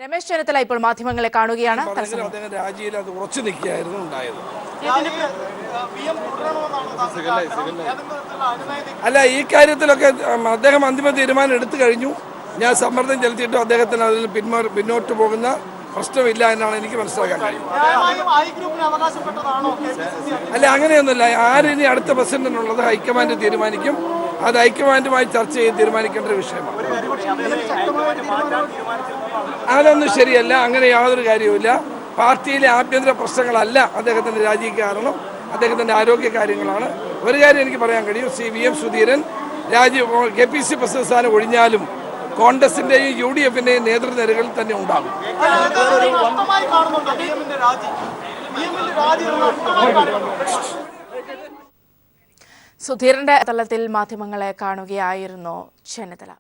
രമേശ് ചെന്നിത്തല ഇപ്പോൾ മാധ്യമങ്ങളെ കാണുകയാണ്. രാജിയിൽ അത് ഉറച്ചു നിൽക്കുകയായിരുന്നു ഉണ്ടായത്. അല്ല, ഈ കാര്യത്തിലൊക്കെ അദ്ദേഹം അന്തിമ തീരുമാനം എടുത്തു കഴിഞ്ഞു. ഞാൻ സമ്മർദ്ദം ചെലുത്തിയിട്ടും അദ്ദേഹത്തിന് അതിൽ പിന്നോട്ട് പോകുന്ന പ്രശ്നമില്ല എന്നാണ് എനിക്ക് മനസ്സിലാക്കാൻ കഴിയും. അല്ല, അങ്ങനെയൊന്നുമില്ല. ആരിനി അടുത്ത പ്രസിഡന്റിനുള്ളത് ഹൈക്കമാൻഡ് തീരുമാനിക്കും. അത് ഹൈക്കമാൻഡുമായി ചർച്ച ചെയ്ത് തീരുമാനിക്കേണ്ട ഒരു വിഷയമാണ്. അതൊന്നും ശരിയല്ല. അങ്ങനെ യാതൊരു കാര്യവുമില്ല. പാർട്ടിയിലെ ആഭ്യന്തര പ്രശ്നങ്ങളല്ല അദ്ദേഹത്തിന്റെ രാജിക്ക് കാരണം, അദ്ദേഹത്തിന്റെ ആരോഗ്യ കാര്യങ്ങളാണ്. ഒരു കാര്യം എനിക്ക് പറയാൻ കഴിയും, VM സുധീരൻ KPC പ്രസിഡന്റ് സ്ഥാനം ഒഴിഞ്ഞാലും കോൺഗ്രസിന്റെയും UDFന്റെയും നേതൃനിരകളിൽ തന്നെ ഉണ്ടാകും. സുധീരന്റെ തലത്തിൽ മാധ്യമങ്ങളെ കാണുകയായിരുന്നു ചെന്നിത്തല.